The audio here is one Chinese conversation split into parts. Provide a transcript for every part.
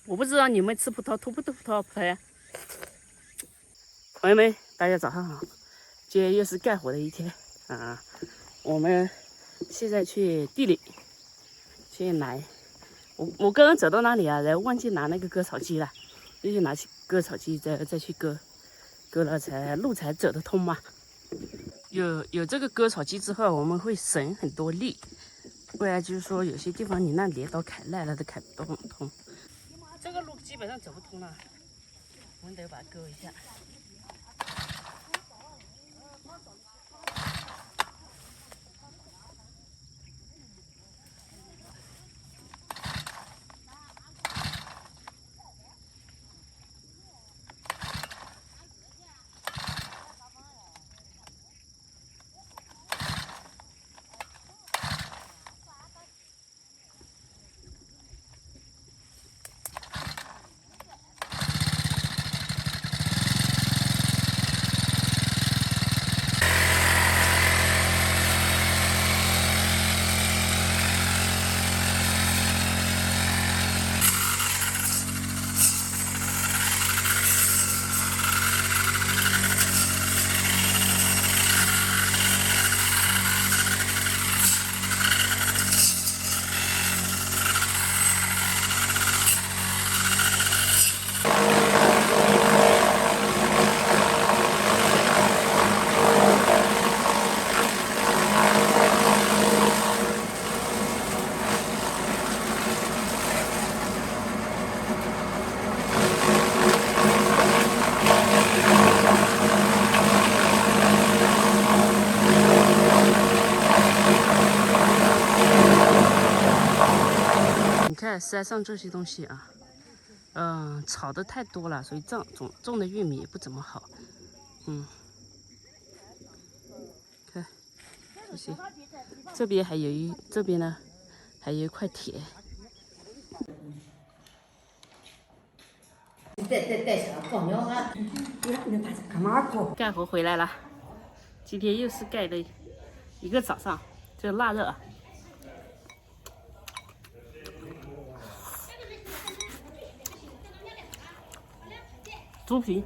我不知道你们吃葡萄吐不吐葡萄呀？朋友们，大家早上好！今天又是干活的一天啊！我们现在去地里去拿。我刚刚走到那里啊，然后忘记拿那个割草机了，就去拿起割草机再去割，割了路才走得通嘛。有这个割草机之后，我们会省很多力，不然就是说有些地方你那镰刀砍烂了都砍不通。这个路基本上走不通了，我们得把它割一下。你看山上这些东西啊，炒的太多了，所以种的玉米也不怎么好。看这些，这边这边呢还有一块田。干活回来了，今天又是盖的一个早上，这腊肉啊。猪皮，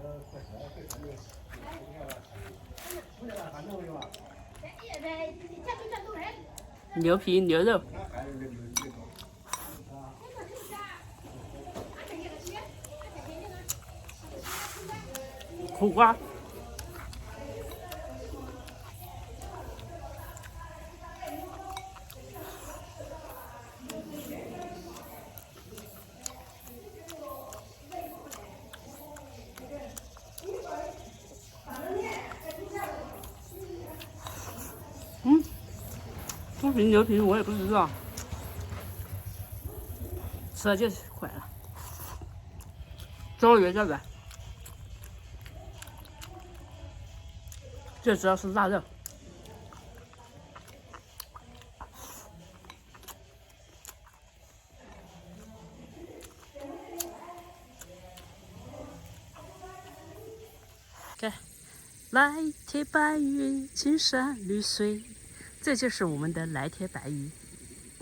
牛皮牛肉，苦瓜，猪皮牛皮我也不知道，吃了就是快了。周围这个，最主要是腊肉。看，来天白云，青山绿水，这就是我们的来天白云。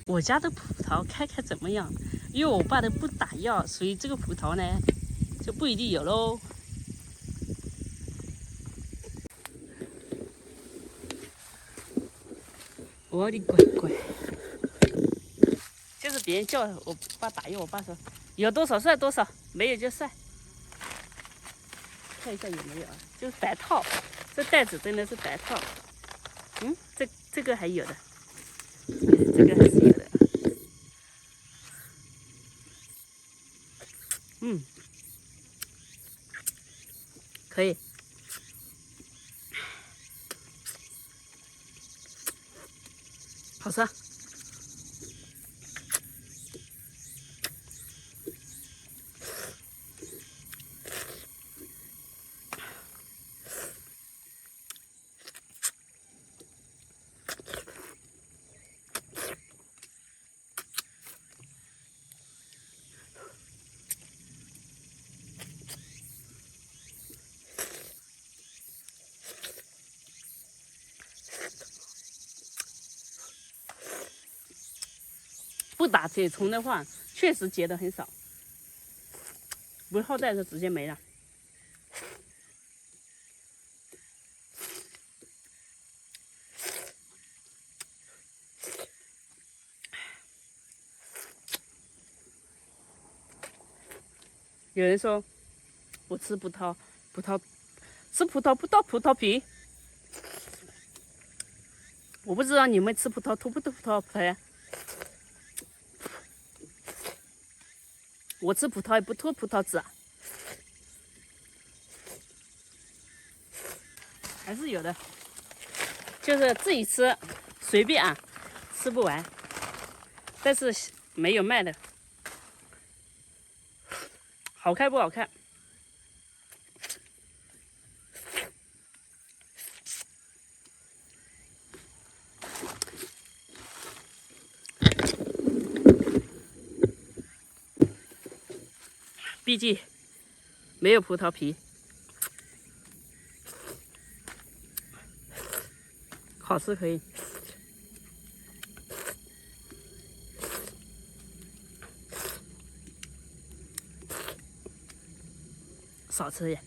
我家的葡萄看看怎么样？因为我爸的不打药，所以这个葡萄呢就不一定有喽。我的乖乖，就是别人叫我爸打药，我爸说有多少算多少，没有就算。看一下有没有啊？就是白套，这袋子真的是白套。这个还有的，这个还是有的。可以。好吃。不打铁虫的话，确实结的很少。不好带就直接没了。有人说我吃葡萄吃葡萄不倒葡萄皮，我不知道你们吃葡萄吐不吐葡萄皮呀？我吃葡萄也不吐葡萄籽，还是有的，就是自己吃随便啊，吃不完，但是没有卖的。好看不好看？毕竟没有葡萄皮，好吃可以。少吃点。